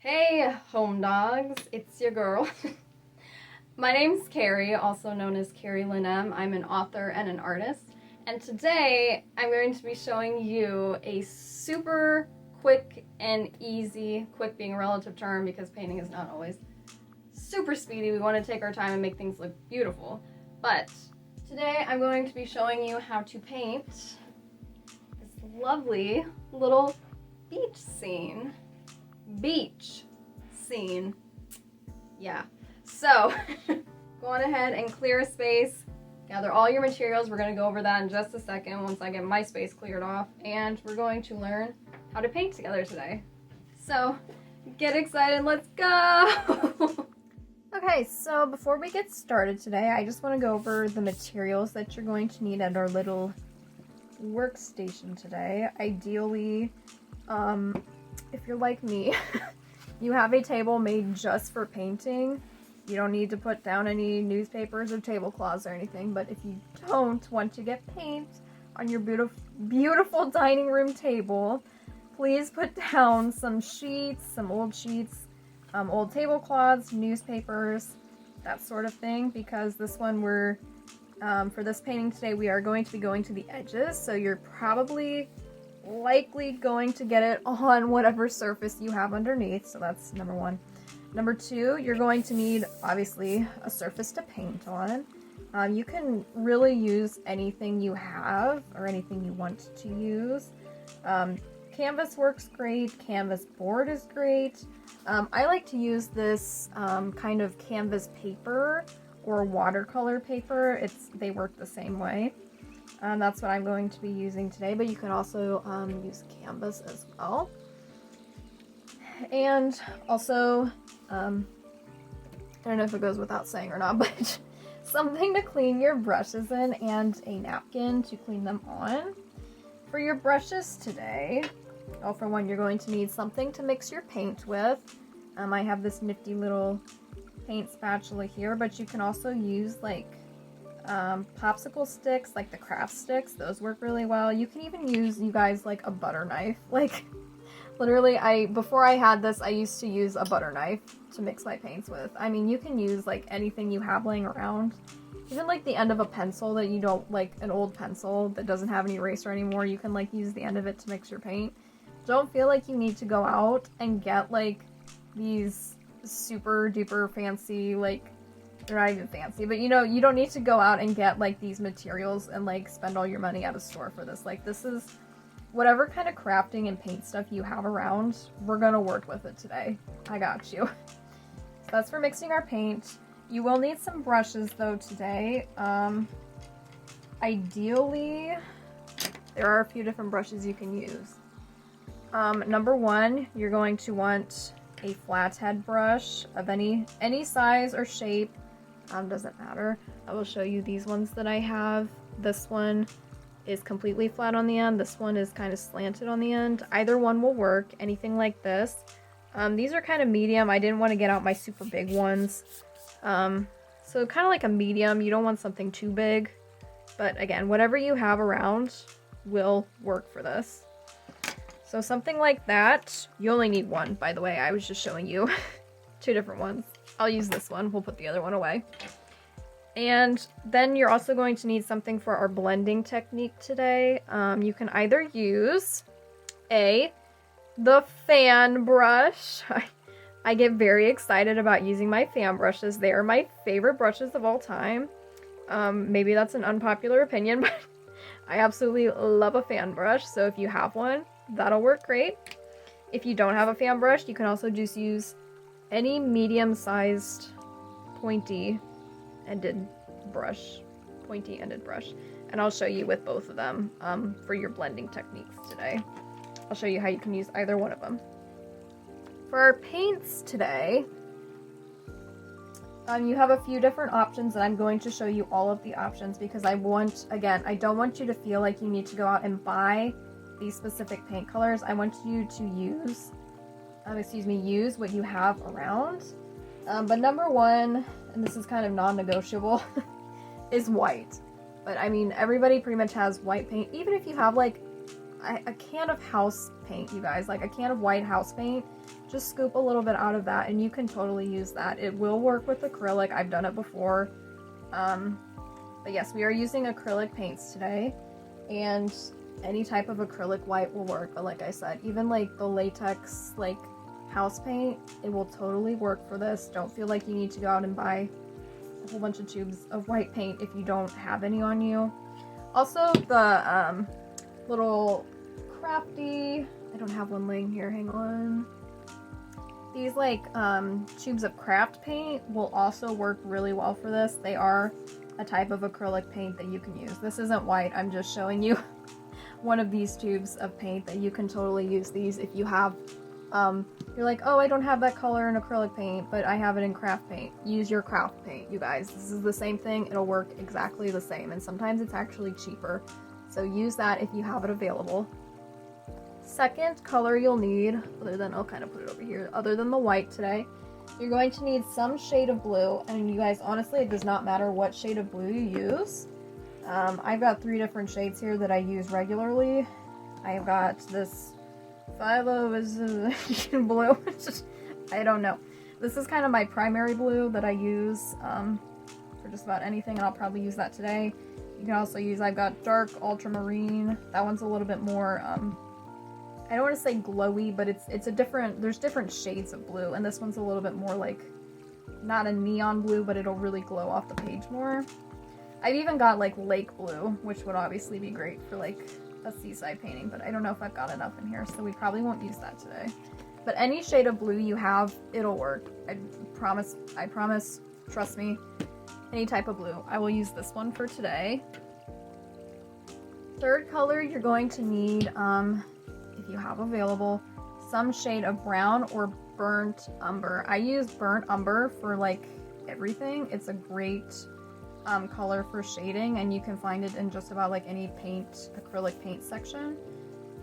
Hey, home dogs, it's your girl. My name's Carrie, also known as Carrie Lynn M. I'm an author and an artist, and today I'm going to be showing you a super quick and easy, quick being a relative term because painting is not always super speedy. We want to take our time and make things look beautiful. But today I'm going to be showing you how to paint this lovely little beach scene. Yeah, so go on ahead and clear a space, gather all your materials. We're going to go over that in just a second once I get my space cleared off, and we're going to learn how to paint together today. So get excited, let's go. Okay, so before we get started today, I just want to go over the materials that you're going to need at our little workstation today. Ideally, if you're like me, you have a table made just for painting. You don't need to put down any newspapers or tablecloths or anything, but if you don't want to get paint on your beautiful dining room table, please put down some sheets, old tablecloths, newspapers, that sort of thing, because this one for this painting today, we are going to be going to the edges, so you're likely going to get it on whatever surface you have underneath, so that's number one. Number two, you're going to need, obviously, a surface to paint on. You can really use anything you have or anything you want to use. Canvas works great, canvas board is great. I like to use this kind of canvas paper or watercolor paper. They work the same way. That's what I'm going to be using today, but you can also use canvas as well. And also, I don't know if it goes without saying or not, but something to clean your brushes in and a napkin to clean them on. For your brushes today, for one, you're going to need something to mix your paint with. I have this nifty little paint spatula here, but you can also use like popsicle sticks, like the craft sticks. Those work really well. You can even use, you guys, like a butter knife. Like, literally, before I had this, I used to use a butter knife to mix my paints with. I mean, you can use like anything you have laying around. Even like the end of a pencil that you don't, like an old pencil that doesn't have any eraser anymore, you can like use the end of it to mix your paint. Don't feel like you need to go out and get like these super duper fancy, like, they're not even fancy, but you know, you don't need to go out and get like these materials and like spend all your money at a store for this. Like, this is whatever kind of crafting and paint stuff you have around, we're gonna work with it today. I got you. So that's for mixing our paint. You will need some brushes though today. Ideally, there are a few different brushes you can use. Number one, you're going to want a flathead brush of any size or shape. Doesn't matter. I will show you these ones that I have. This one is completely flat on the end. This one is kind of slanted on the end. Either one will work. Anything like this. These are kind of medium. I didn't want to get out my super big ones. So kind of like a medium. You don't want something too big. But again, whatever you have around will work for this. So something like that. You only need one, by the way. I was just showing you two different ones. I'll use this one. We'll put the other one away. And then you're also going to need something for our blending technique today. You can either use the fan brush. I get very excited about using my fan brushes. They are my favorite brushes of all time. Maybe that's an unpopular opinion, but I absolutely love a fan brush. So if you have one, that'll work great. If you don't have a fan brush, you can also just use any medium-sized pointy-ended brush, and I'll show you with both of them for your blending techniques today. I'll show you how you can use either one of them. For our paints today, you have a few different options, and I'm going to show you all of the options because I don't want you to feel like you need to go out and buy these specific paint colors. I want you to use what you have around. But number one, and this is kind of non-negotiable, is white. But I mean, everybody pretty much has white paint. Even if you have like a can of house paint, you guys, like a can of white house paint, just scoop a little bit out of that and you can totally use that. It will work with acrylic. I've done it before. But yes, we are using acrylic paints today, and any type of acrylic white will work. But like I said, even like the latex like house paint, it will totally work for this. Don't feel like you need to go out and buy a whole bunch of tubes of white paint if you don't have any on you. Also, the little crafty, I don't have one laying here, hang on. These like tubes of craft paint will also work really well for this. They are a type of acrylic paint that you can use. This isn't white, I'm just showing you one of these tubes of paint that you can totally use these if you have, you're like, oh, I don't have that color in acrylic paint, but I have it in craft paint. Use your craft paint, you guys. This is the same thing, it'll work exactly the same, and sometimes it's actually cheaper. So use that if you have it available. Second color you'll need, other than, I'll kind of put it over here, other than the white today, you're going to need some shade of blue. And you guys, honestly, it does not matter what shade of blue you use. I've got 3 different shades here that I use regularly. I've got this phthalo blue. I don't know. This is kind of my primary blue that I use for just about anything, and I'll probably use that today. You can also use, I've got dark ultramarine. That one's a little bit more, I don't want to say glowy, but it's a different, there's different shades of blue, and this one's a little bit more like, not a neon blue, but it'll really glow off the page more. I've even got like lake blue, which would obviously be great for like a seaside painting, but I don't know if I've got enough in here, so we probably won't use that today. But any shade of blue you have, it'll work. I promise, trust me, any type of blue. I will use this one for today. Third color you're going to need, if you have available, some shade of brown or burnt umber. I use burnt umber for like everything. It's a great color for shading, and you can find it in just about like any paint, acrylic paint section.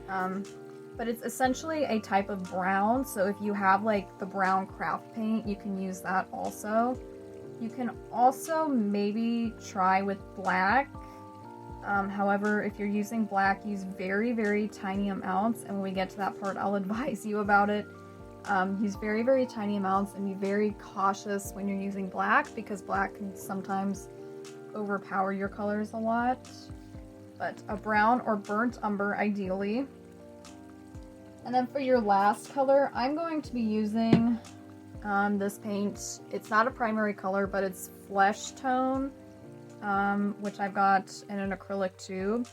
But it's essentially a type of brown, so if you have like the brown craft paint, you can use that also. You can also maybe try with black. However, if you're using black, use very, very tiny amounts, and when we get to that part, I'll advise you about it. Use very, very tiny amounts, and be very cautious when you're using black, because black can sometimes overpower your colors a lot. But a brown or burnt umber, ideally. And then for your last color, I'm going to be using this paint. It's not a primary color, but it's flesh tone. Which I've got in an acrylic tube,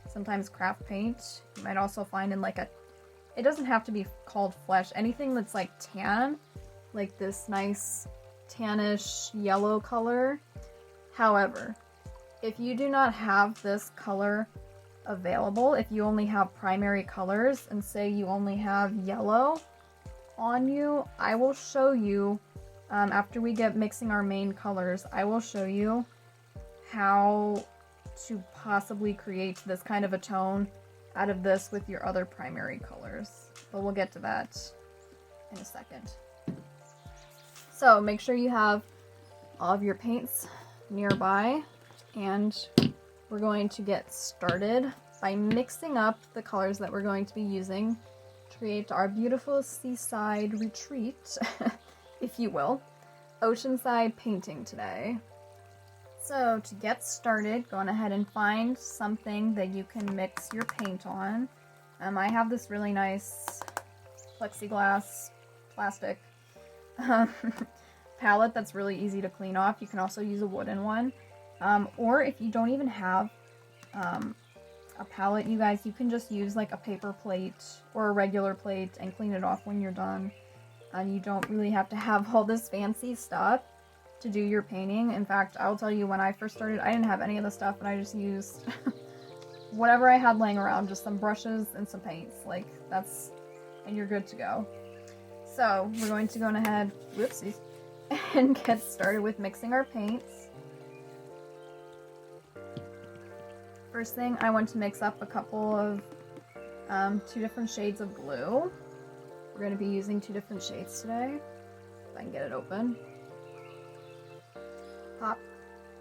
sometimes craft paint. You might also find in like it doesn't have to be called flesh, anything that's like tan, like this nice tannish yellow color. However, if you do not have this color available, if you only have primary colors, and say you only have yellow on you, I will show you, after we get mixing our main colors, I will show you how to possibly create this kind of a tone out of this with your other primary colors. But we'll get to that in a second. So make sure you have all of your paints nearby, and we're going to get started by mixing up the colors that we're going to be using to create our beautiful seaside retreat, if you will, oceanside painting today. So to get started, go on ahead and find something that you can mix your paint on. I have this really nice plexiglass plastic palette that's really easy to clean off. You can also use a wooden one. Or if you don't even have a palette, you guys, you can just use like a paper plate or a regular plate and clean it off when you're done. And you don't really have to have all this fancy stuff to do your painting. In fact, I'll tell you, when I first started, I didn't have any of the stuff, and I just used whatever I had laying around, just some brushes and some paints. Like, that's, and you're good to go. So we're going to go ahead, whoopsies, and get started with mixing our paints. First thing, I want to mix up a couple of 2 different shades of blue. We're going to be using 2 different shades today. If I can get it open. Pop.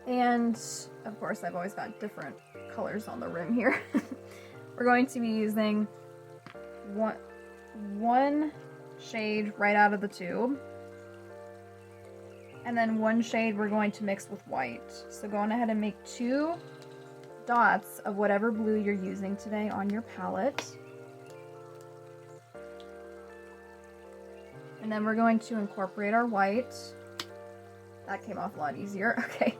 And of course, I've always got different colors on the rim here. We're going to be using one shade right out of the tube. And then 1 shade we're going to mix with white. So go on ahead and make 2 dots of whatever blue you're using today on your palette. And then we're going to incorporate our white. That came off a lot easier, okay.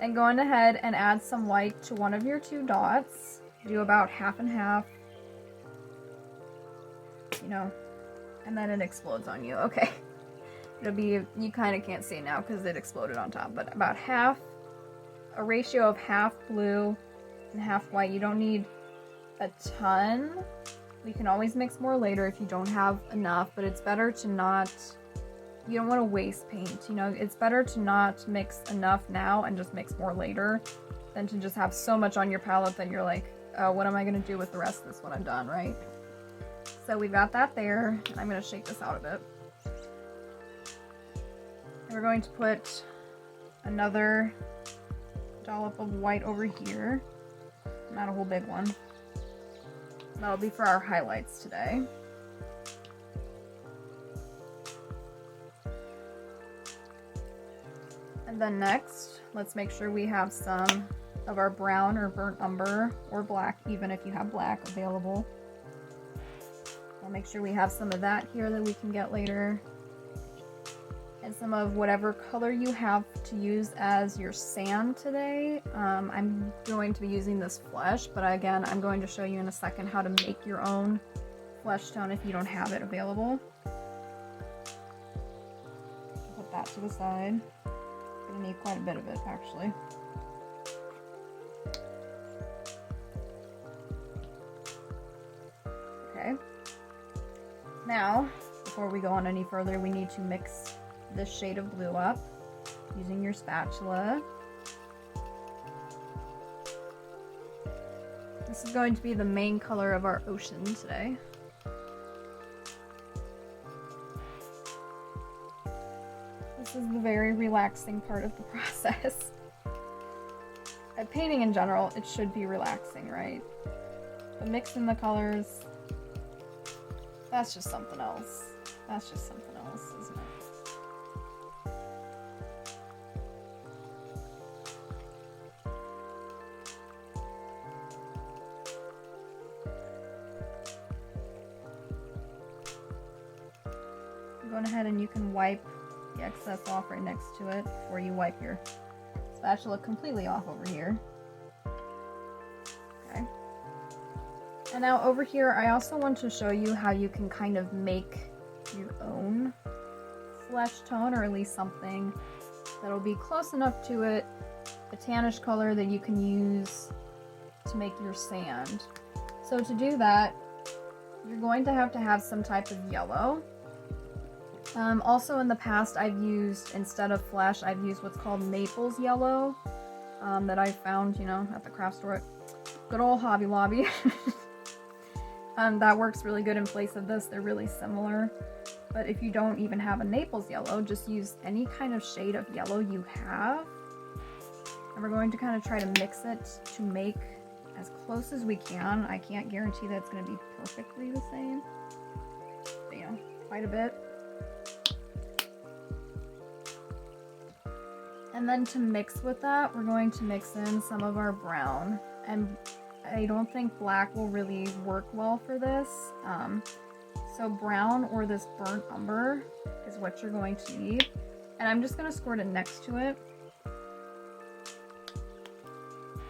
And go on ahead and add some white to one of your 2 dots. Do about half and half. You know, and then it explodes on you, okay. It'll be, you kind of can't see it now because it exploded on top, but about half, a ratio of half blue and half white. You don't need a ton. We can always mix more later if you don't have enough, but it's better to not, you don't want to waste paint, you know, it's better to not mix enough now and just mix more later than to just have so much on your palette that you're like, oh, what am I going to do with the rest of this when I'm done, right? So we've got that there. I'm going to shake this out a bit. And we're going to put another dollop of white over here, not a whole big one. That'll be for our highlights today. And then next, let's make sure we have some of our brown or burnt umber, or black, even if you have black available. I'll make sure we have some of that here that we can get later. And some of whatever color you have to use as your sand today. I'm going to be using this flesh, but again, I'm going to show you in a second how to make your own flesh tone if you don't have it available. Put that to the side. I'm gonna need quite a bit of it, actually. Okay. Now, before we go on any further, we need to mix this shade of blue up using your spatula. This is going to be the main color of our ocean today. This is the very relaxing part of the process. Painting in general, it should be relaxing, right? But mixing the colors, that's just something else. That's just something else, isn't it? Go ahead and you can wipe the excess off right next to it before you wipe your spatula completely off over here. Okay. And now over here, I also want to show you how you can kind of make your own flesh tone, or at least something that'll be close enough to it, a tannish color that you can use to make your sand. So to do that, you're going to have some type of yellow. Also in the past, I've used, instead of flesh, I've used what's called Naples Yellow, that I found, you know, at the craft store. Good old Hobby Lobby. That works really good in place of this. They're really similar. But if you don't even have a Naples Yellow, just use any kind of shade of yellow you have. And we're going to kind of try to mix it to make as close as we can. I can't guarantee that it's going to be perfectly the same. But, you know, quite a bit. And then to mix with that, we're going to mix in some of our brown. And I don't think black will really work well for this. So brown or this burnt umber is what you're going to need. And I'm just going to squirt it next to it.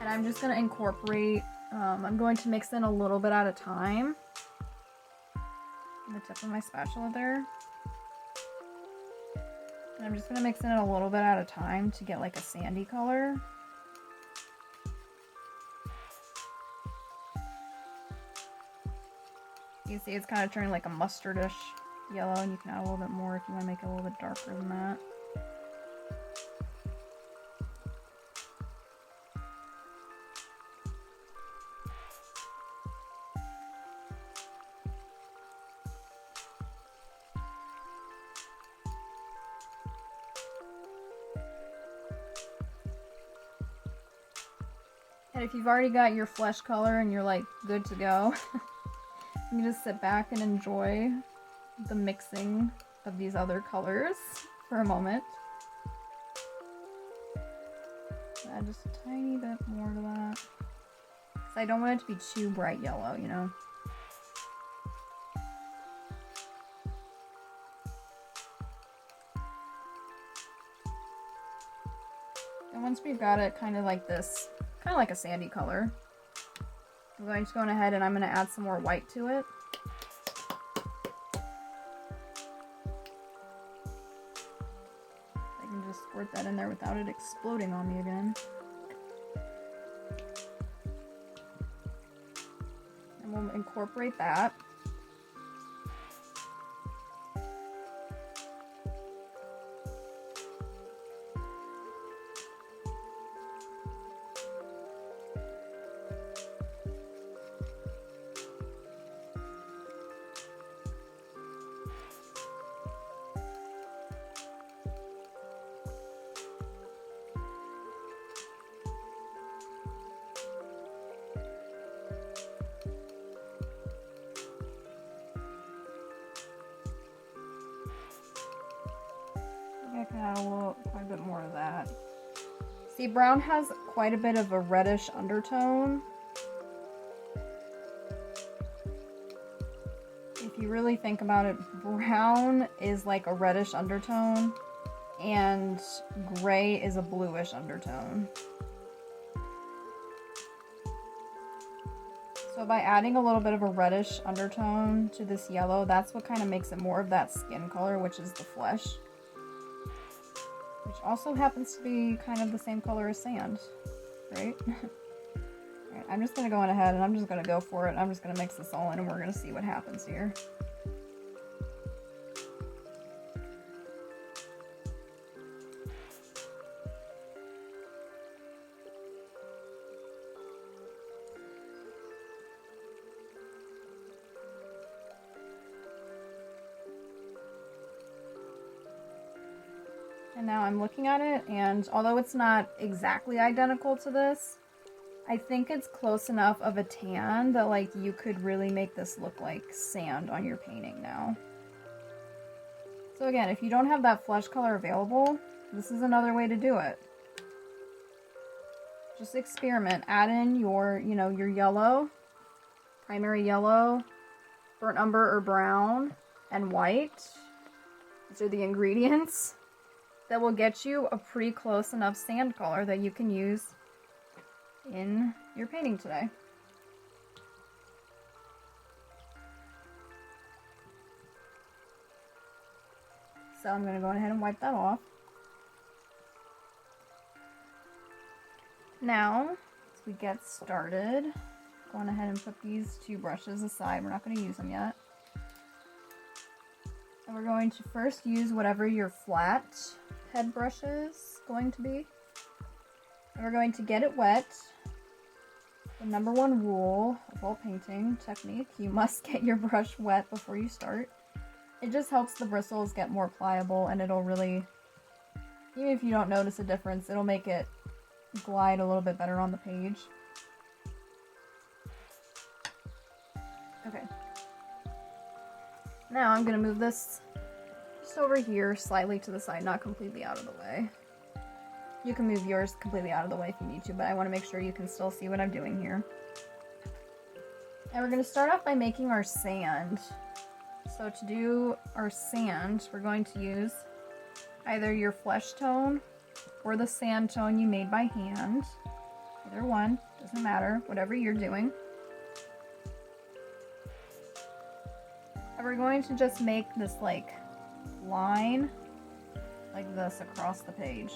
And I'm just going to incorporate, I'm going to mix in a little bit at a time. On the tip of my spatula there. And I'm just going to mix in a little bit at a time to get like a sandy color. You can see it's kind of turning like a mustardish yellow, and you can add a little bit more if you want to make it a little bit darker than that. And if you've already got your flesh color and you're like good to go, you can just sit back and enjoy the mixing of these other colors for a moment. Add just a tiny bit more to that. Because I don't want it to be too bright yellow, you know? And once we've got it kind of like this, kind of like a sandy color, I'm going to go ahead and I'm going to add some more white to it. I can just squirt that in there without it exploding on me again. And we'll incorporate that. I can add quite a bit more of that. See, brown has quite a bit of a reddish undertone. If you really think about it, brown is like a reddish undertone and gray is a bluish undertone. So by adding a little bit of a reddish undertone to this yellow, that's what kind of makes it more of that skin color, which is the flesh. Which also happens to be kind of the same color as sand, right? Alright, I'm just going to go on ahead and I'm just going to go for it. I'm just going to mix this all in and we're going to see what happens here. And now I'm looking at it, and although it's not exactly identical to this, I think it's close enough of a tan that like you could really make this look like sand on your painting now. So again, if you don't have that flesh color available, this is another way to do it. Just experiment. Add in your, your yellow, primary yellow, burnt umber or brown, and white. These are the ingredients that will get you a pretty close enough sand color that you can use in your painting today. So I'm going to go ahead and wipe that off. Now, as we get started, going ahead and put these two brushes aside. We're not going to use them yet. And we're going to first use whatever your flat head brush is going to be. And we're going to get it wet. The number one rule of all painting technique, you must get your brush wet before you start. It just helps the bristles get more pliable, and it'll really, even if you don't notice a difference, it'll make it glide a little bit better on the page. Okay. Now I'm going to move this just over here, slightly to the side, not completely out of the way. You can move yours completely out of the way if you need to, but I want to make sure you can still see what I'm doing here. And we're going to start off by making our sand. So to do our sand, we're going to use either your flesh tone or the sand tone you made by hand. Either one, doesn't matter, whatever you're doing. And we're going to just make this like line like this across the page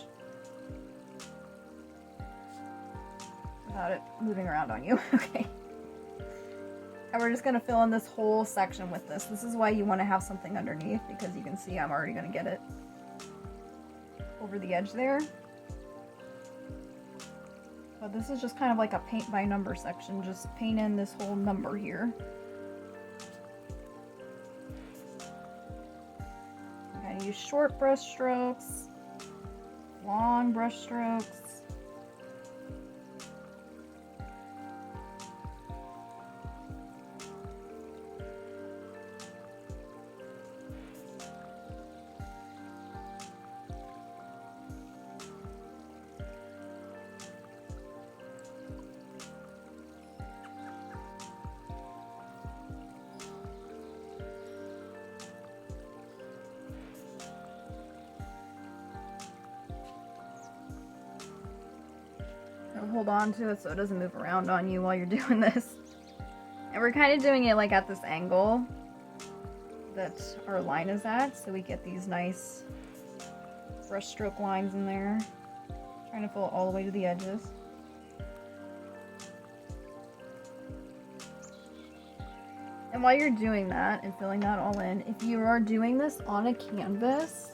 without it moving around on you. Okay. And we're just going to fill in this whole section with this. This is why you want to have something underneath, because you can see I'm already going to get it over the edge there. But this is just kind of like a paint by number section. Just paint in this whole number here. I'm going to use short brush strokes, long brush strokes. hold on to it so it doesn't move around on you while you're doing this. And we're kind of doing it like at this angle that our line is at, so we get these nice brush stroke lines in there. Trying to fill it all the way to the edges. And while you're doing that and filling that all in, if you are doing this on a canvas,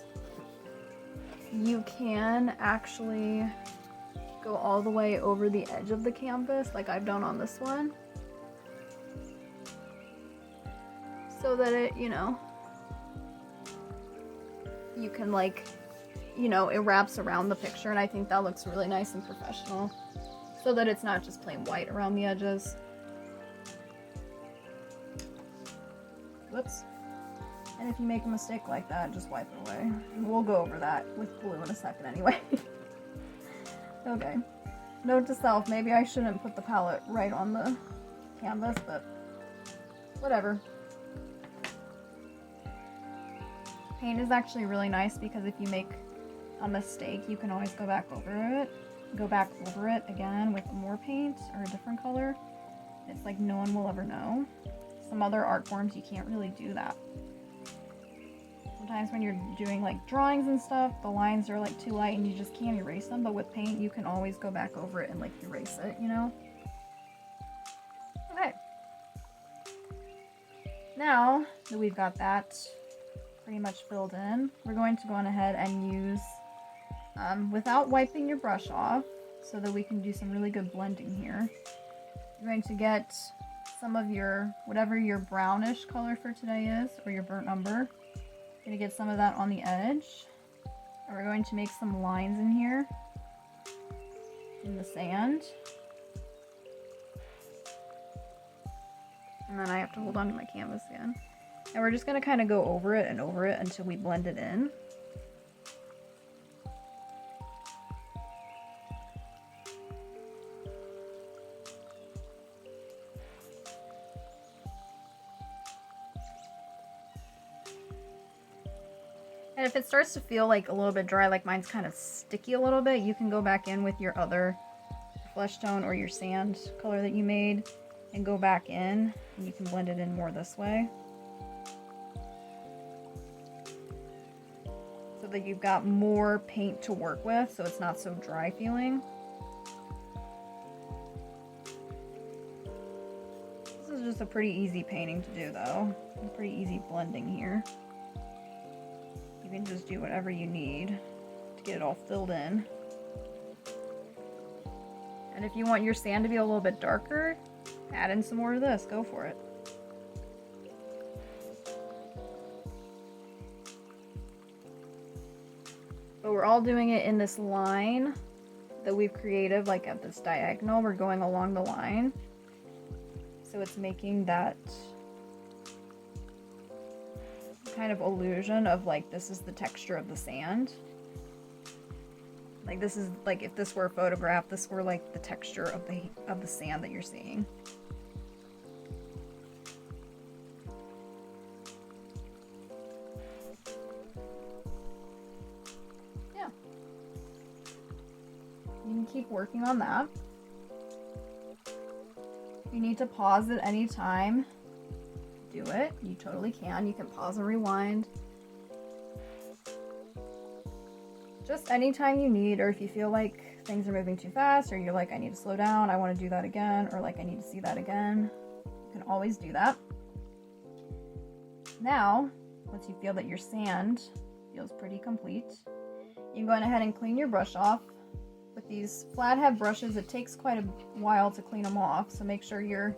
you can actually go all the way over the edge of the canvas, like I've done on this one. So that it, you know, you can like, you know, it wraps around the picture, and I think that looks really nice and professional. So that it's not just plain white around the edges. Whoops. And if you make a mistake like that, just wipe it away. We'll go over that with glue in a second anyway. Okay. Note to self, maybe I shouldn't put the palette right on the canvas, but whatever. Paint is actually really nice because if you make a mistake, you can always go back over it again with more paint or a different color. It's like no one will ever know. Some other art forms, you can't really do that. Sometimes when you're doing like drawings and stuff, the lines are like too light and you just can't erase them, but with paint, you can always go back over it and like erase it, you know? Okay. Now that we've got that pretty much filled in, we're going to go on ahead and use, without wiping your brush off, so that we can do some really good blending here. You're going to get some of your, whatever your brownish color for today is, or your burnt umber. You're gonna get some of that on the edge. And we're going to make some lines in here, in the sand. And then I have to hold on to my canvas again. And we're just gonna kind of go over it and over it until we blend it in. And if it starts to feel like a little bit dry, like mine's kind of sticky a little bit, you can go back in with your other flesh tone or your sand color that you made and go back in, and you can blend it in more this way. So that you've got more paint to work with, so it's not so dry feeling. This is just a pretty easy painting to do though. A pretty easy blending here. You can just do whatever you need to get it all filled in. And if you want your sand to be a little bit darker, add in some more of this. Go for it. But we're all doing it in this line that we've created, like at this diagonal. We're going along the line. So it's making that kind of illusion of like this is the texture of the sand. Like this is like if this were a photograph, this were like the texture of the sand that you're seeing. Yeah. You can keep working on that. If you need to pause at any time, do it. You totally can. You can pause and rewind. Just anytime you need, or if you feel like things are moving too fast, or you're like, I need to slow down, I want to do that again, or like I need to see that again, you can always do that. Now, once you feel that your sand feels pretty complete, you can go ahead and clean your brush off. With these flathead brushes, it takes quite a while to clean them off, so make sure you're,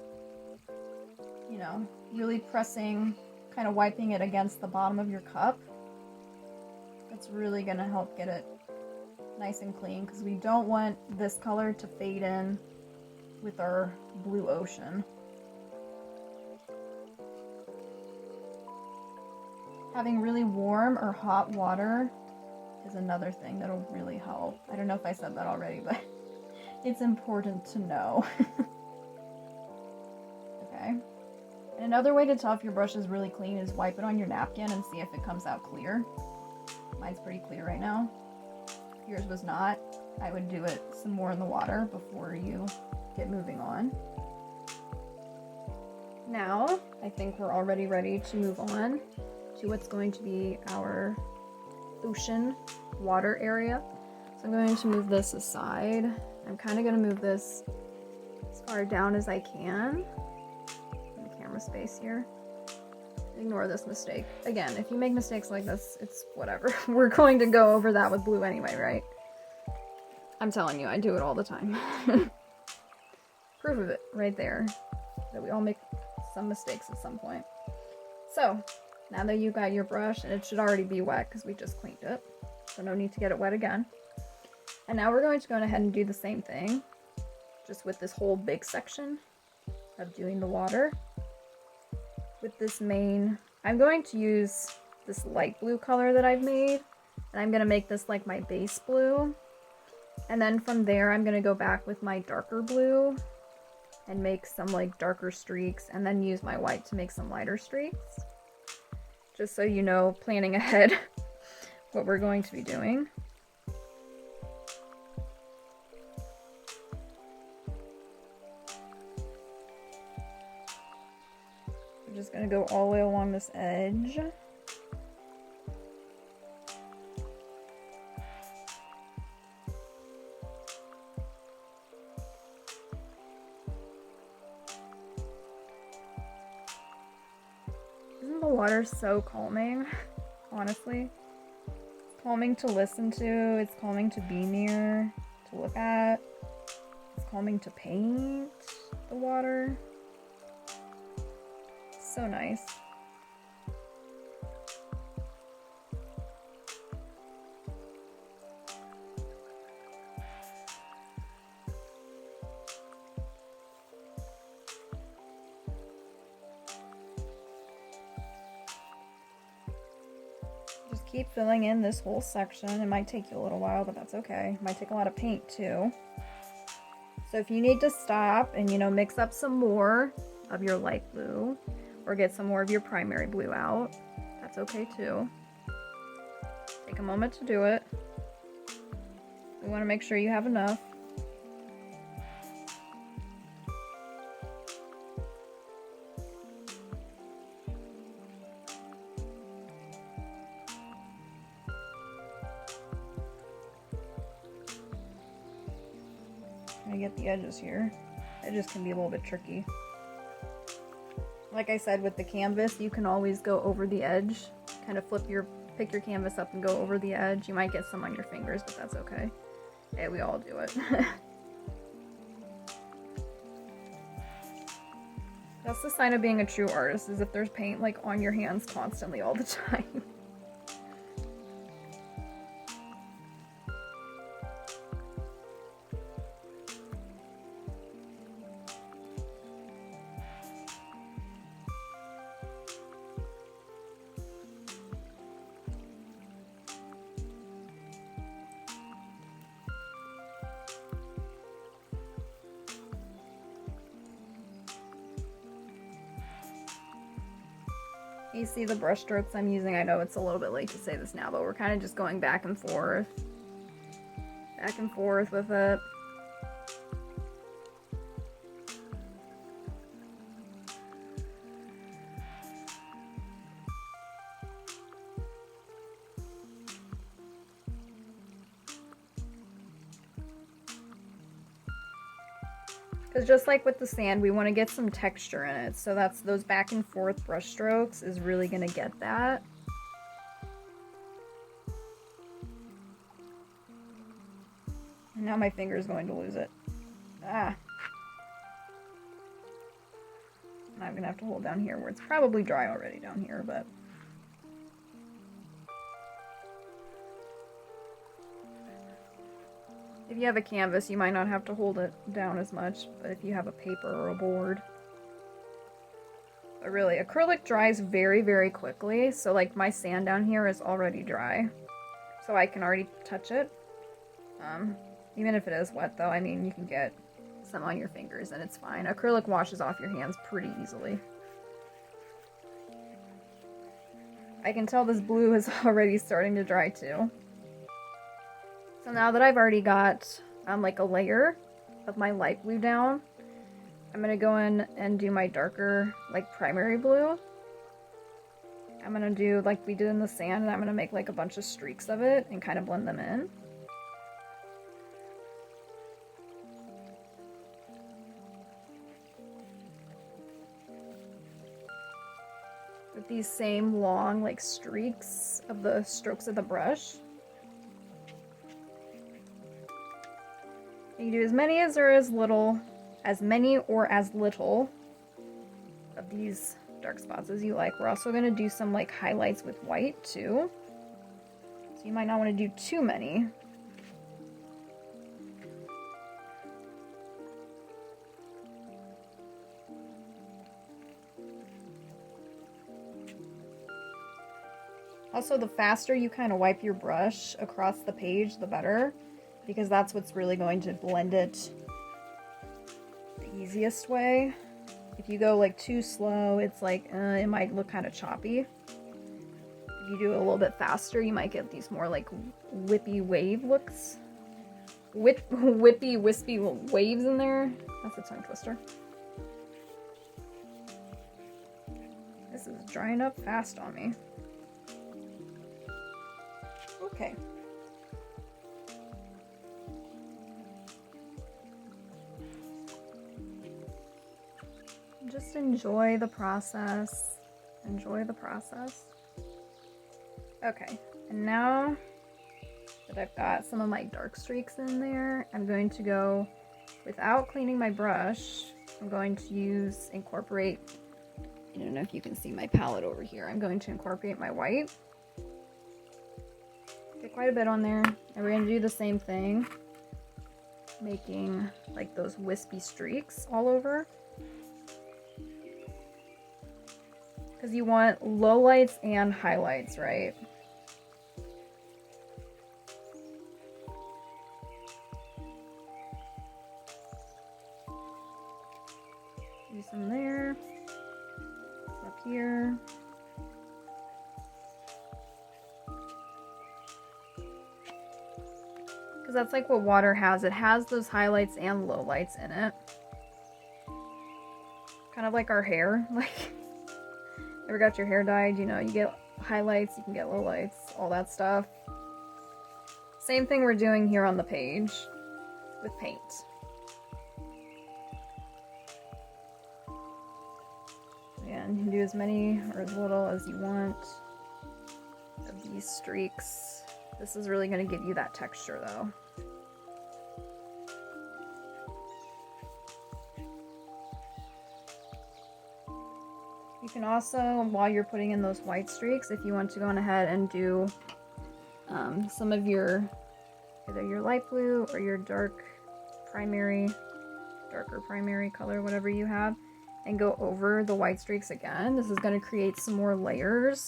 you know, really pressing, kind of wiping it against the bottom of your cup. That's really going to help get it nice and clean, because we don't want this color to fade in with our blue ocean. Having really warm or hot water is another thing that'll really help. I don't know if I said that already, but it's important to know. Okay. And another way to tell if your brush is really clean is wipe it on your napkin and see if it comes out clear. Mine's pretty clear right now. Yours was not. I would do it some more in the water before you get moving on. Now, I think we're already ready to move on to what's going to be our ocean water area. So I'm going to move this aside. I'm kind of going to move this as far down as I can in the camera space here. Ignore this mistake. Again, if you make mistakes like this, it's whatever. We're going to go over that with blue anyway, right? I'm telling you, I do it all the time. Proof of it right there, that we all make some mistakes at some point. So, now that you got your brush, and it should already be wet because we just cleaned it, so no need to get it wet again. And now we're going to go ahead and do the same thing, just with this whole big section of doing the water. With this main, I'm going to use this light blue color that I've made, and I'm going to make this like my base blue. And then from there, I'm going to go back with my darker blue and make some like darker streaks, and then use my white to make some lighter streaks. Just so you know, planning ahead what we're going to be doing. I'm just going to go all the way along this edge. Isn't the water so calming? Honestly. It's calming to listen to, it's calming to be near, to look at. It's calming to paint the water. So nice. Just keep filling in this whole section. It might take you a little while, but that's okay. It might take a lot of paint too. So if you need to stop and, you know, mix up some more of your light blue, or get some more of your primary blue out, that's okay too. Take a moment to do it. We want to make sure you have enough. Trying to get the edges here. Edges can be a little bit tricky. Like I said, with the canvas, you can always go over the edge. Kind of pick your canvas up and go over the edge. You might get some on your fingers, but that's okay. Hey, we all do it. That's the sign of being a true artist, is if there's paint like on your hands constantly all the time. You see the brush strokes I'm using? I know it's a little bit late to say this now, but we're kind of just going back and forth with it. Because just like with the sand, we want to get some texture in it. So that's those back and forth brush strokes is really going to get that. And now my finger is going to lose it. Ah. And I'm going to have to hold down here where it's probably dry already down here, but... If you have a canvas, you might not have to hold it down as much, but if you have a paper or a board. But really, acrylic dries very, very quickly, so like my sand down here is already dry. So I can already touch it. Even if it is wet though, I mean, you can get some on your fingers and it's fine. Acrylic washes off your hands pretty easily. I can tell this blue is already starting to dry too. So now that I've already got like a layer of my light blue down, I'm gonna go in and do my darker like primary blue. I'm gonna do like we did in the sand, and I'm gonna make like a bunch of streaks of it and kind of blend them in. With these same long like streaks of the strokes of the brush. You can do as many as or as little, as many or as little of these dark spots as you like. We're also going to do some like highlights with white too. So you might not want to do too many. Also, the faster you kind of wipe your brush across the page, the better, because that's what's really going to blend it the easiest way. If you go like too slow, it's like, it might look kind of choppy. If you do it a little bit faster, you might get these more like whippy wave looks. Whippy, wispy waves in there. That's a tongue twister. This is drying up fast on me. Okay. Just enjoy the process. Enjoy the process. Okay, and now that I've got some of my dark streaks in there, I'm going to go, without cleaning my brush, I'm going to incorporate, I don't know if you can see my palette over here, I'm going to incorporate my white. Get quite a bit on there, and we're going to do the same thing, making like those wispy streaks all over. Because you want lowlights and highlights, right? Do some there, up here. Because that's like what water has. It has those highlights and lowlights in it. Kind of like our hair. Like, ever got your hair dyed? You know, you get highlights, you can get lowlights, all that stuff. Same thing we're doing here on the page with paint. Again, you can do as many or as little as you want of these streaks. This is really going to give you that texture though. You can also, while you're putting in those white streaks, if you want to go on ahead and do some of your, either your light blue or your darker primary color, whatever you have, and go over the white streaks again. This is going to create some more layers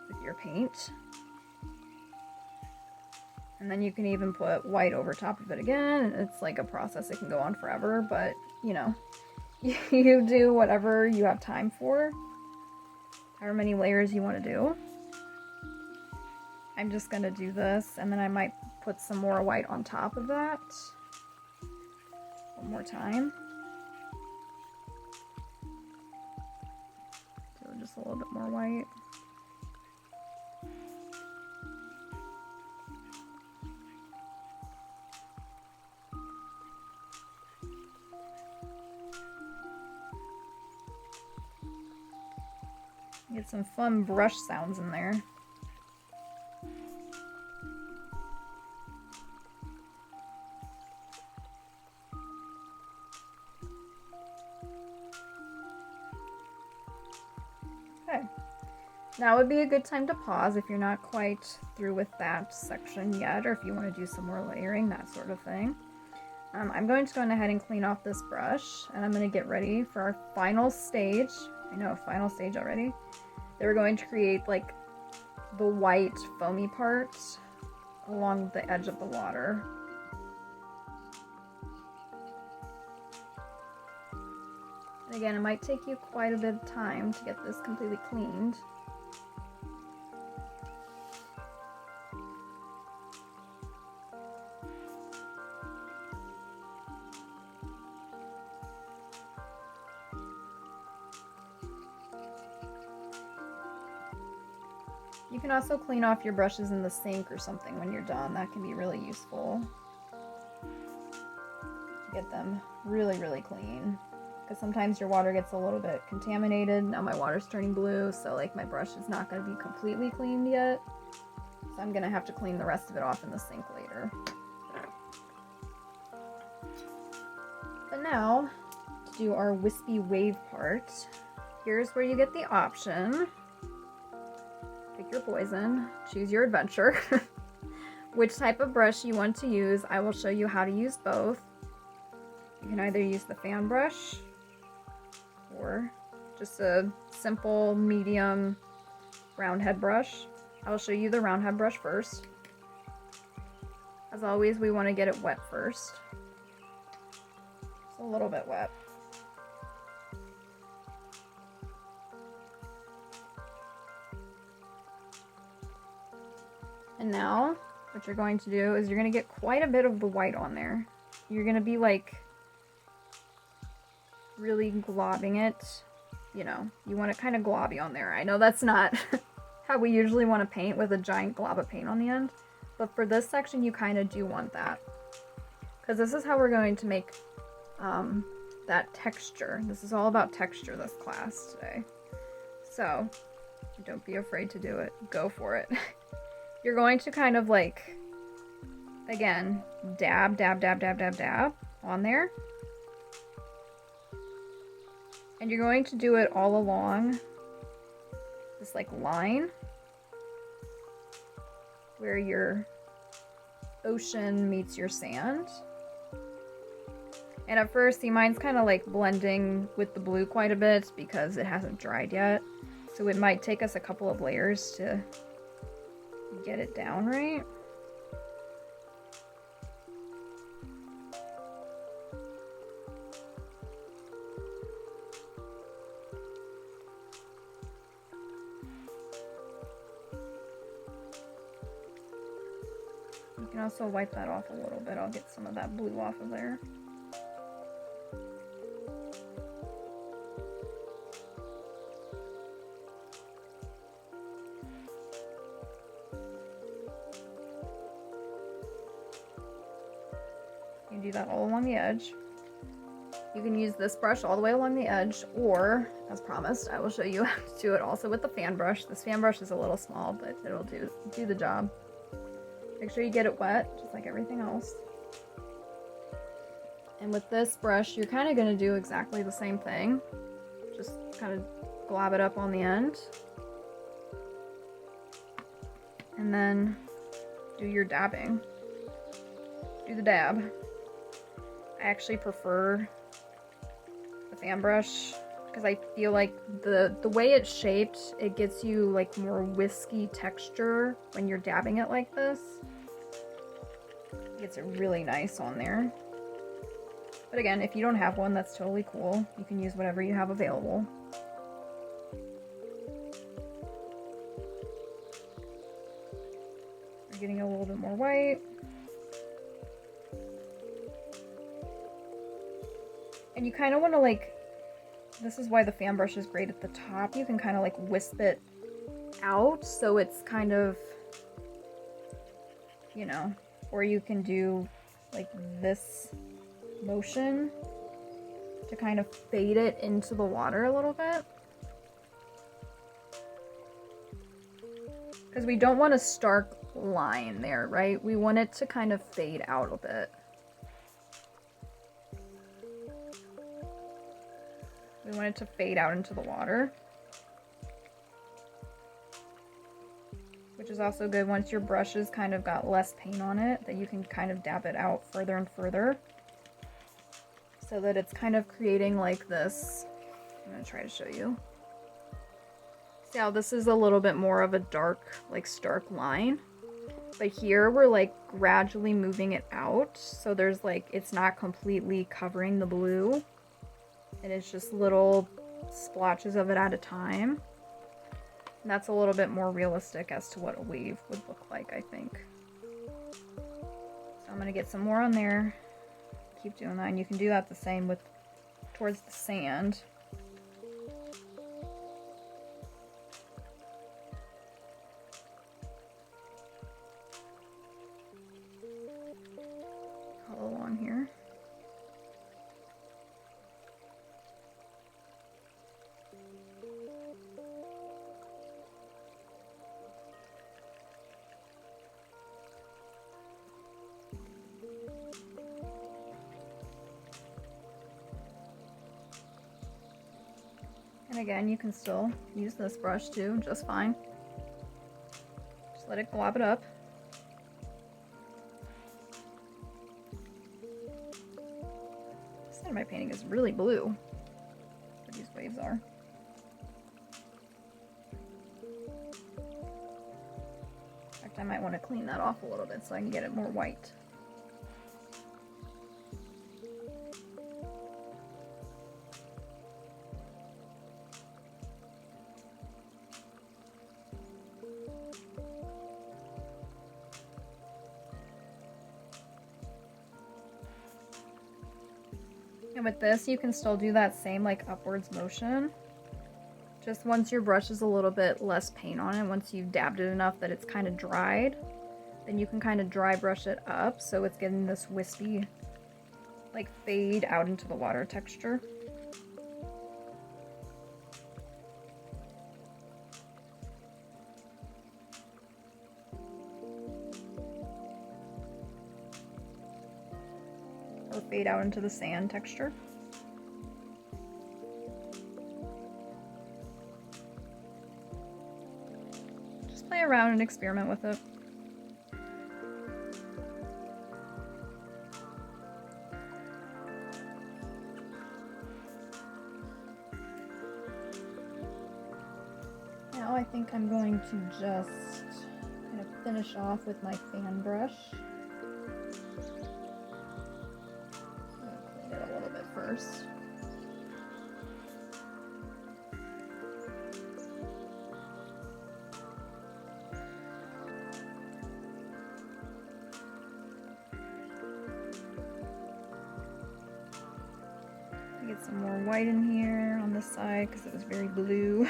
with your paint. And then you can even put white over top of it again. It's like a process that can go on forever, but you know, you do whatever you have time for, however many layers you want to do. I'm just going to do this, and then I might put some more white on top of that one more time. Do just a little bit more white. Get some fun brush sounds in there. Okay. Now would be a good time to pause if you're not quite through with that section yet, or if you want to do some more layering, that sort of thing. I'm going to go ahead and clean off this brush, and I'm going to get ready for our final stage. I know, final stage already. They're going to create like the white foamy part along the edge of the water. And again, it might take you quite a bit of time to get this completely cleaned. You can also clean off your brushes in the sink or something when you're done. That can be really useful. Get them really, really clean. Because sometimes your water gets a little bit contaminated. Now my water's turning blue, so like my brush is not going to be completely cleaned yet. So I'm going to have to clean the rest of it off in the sink later. But now, to do our wispy wave part, here's where you get the option. Pick your poison, choose your adventure. Which type of brush you want to use. I will show you how to use both. You can either use the fan brush or just a simple medium round head brush. I will show you the round head brush first. As always, we want to get it wet first. Just a little bit wet. And now, what you're going to do is you're going to get quite a bit of the white on there. You're going to be like really globbing it. You know, you want it kind of globby on there. I know that's not how we usually want to paint, with a giant glob of paint on the end. But for this section, you kind of do want that. Because this is how we're going to make that texture. This is all about texture, this class today. So, don't be afraid to do it. Go for it. You're going to kind of like, again, dab, dab, dab, dab, dab, dab on there. And you're going to do it all along this like line where your ocean meets your sand. And at first, see, mine's kind of like blending with the blue quite a bit because it hasn't dried yet. So it might take us a couple of layers to get it down right. You can also wipe that off a little bit. I'll get some of that blue off of there. You can do that all along the edge. You can use this brush all the way along the edge, or, as promised, I will show you how to do it also with the fan brush. This fan brush is a little small, but it'll do the job. Make sure you get it wet, just like everything else. And with this brush, you're kind of going to do exactly the same thing. Just kind of glob it up on the end. And then do your dabbing. Do the dab. I actually prefer the fan brush because I feel like the way it's shaped, it gets you like more whiskey texture when you're dabbing it like this. It gets it really nice on there. But again, if you don't have one, that's totally cool. You can use whatever you have available. We're getting a little bit more white. And you kind of want to like, this is why the fan brush is great at the top. You can kind of like wisp it out so it's kind of, you know, or you can do like this motion to kind of fade it into the water a little bit. Because we don't want a stark line there, right? We want it to kind of fade out a bit. We want it to fade out into the water. Which is also good once your brush has kind of got less paint on it, that you can kind of dab it out further and further. So that it's kind of creating like this. I'm going to try to show you. See how this is a little bit more of a dark, like stark line. But here we're like gradually moving it out. So there's like, it's not completely covering the blue. And it's just little splotches of it at a time. And that's a little bit more realistic as to what a wave would look like, I think. So I'm going to get some more on there. Keep doing that. And you can do that the same with towards the sand. And again, you can still use this brush too, just fine. Just let it glob it up. This side of my painting is really blue, where these waves are. In fact, I might want to clean that off a little bit so I can get it more white. And with this, you can still do that same like upwards motion. Just once your brush is a little bit less paint on it, once you've dabbed it enough that it's kind of dried, then you can kind of dry brush it up so it's getting this wispy, like fade out into the water texture. Or fade out into the sand texture. Just play around and experiment with it. Now I think I'm going to just kind of finish off with my fan brush. First. Get some more white in here on this side because it was very blue.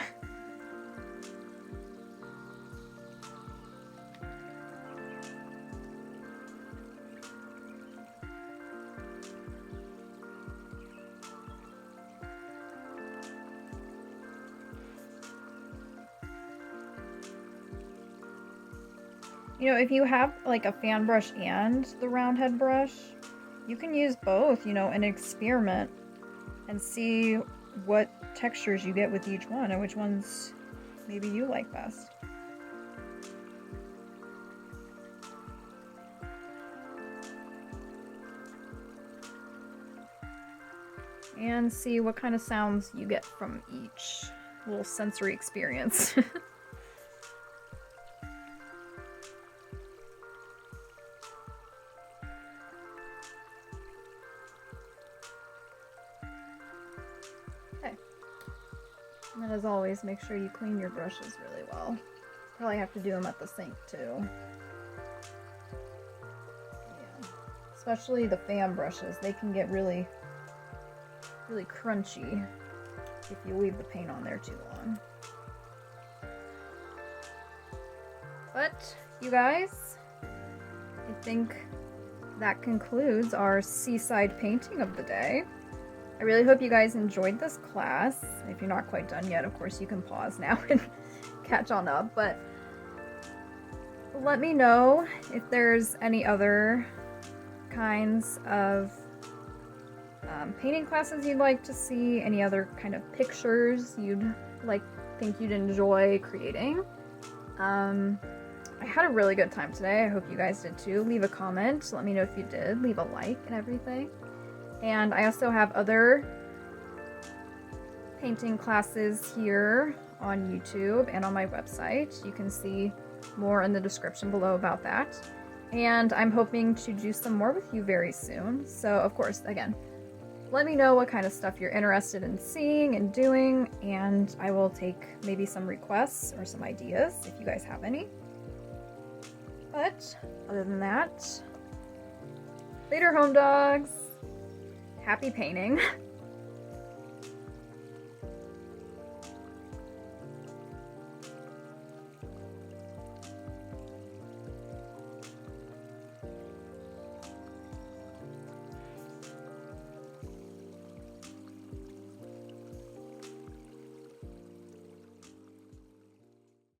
You know, if you have like a fan brush and the round head brush, you can use both, you know, and experiment and see what textures you get with each one and which ones maybe you like best. And see what kind of sounds you get from each little sensory experience. Okay. And then as always, make sure you clean your brushes really well. Probably have to do them at the sink too. Yeah. Especially the fan brushes, they can get really crunchy if you leave the paint on there too long. But you guys, I think that concludes our seaside painting of the day. I really hope you guys enjoyed this class. If you're not quite done yet, of course you can pause now and catch on up, but let me know if there's any other kinds of painting classes you'd like to see, any other kind of pictures you'd think you'd enjoy creating. I had a really good time today. I hope you guys did too. Leave a comment. Let me know if you did. Leave a like and everything. And I also have other painting classes here on YouTube and on my website. You can see more in the description below about that. And I'm hoping to do some more with you very soon. So of course, again, let me know what kind of stuff you're interested in seeing and doing, and I will take maybe some requests or some ideas if you guys have any. But other than that, later home dogs, happy painting.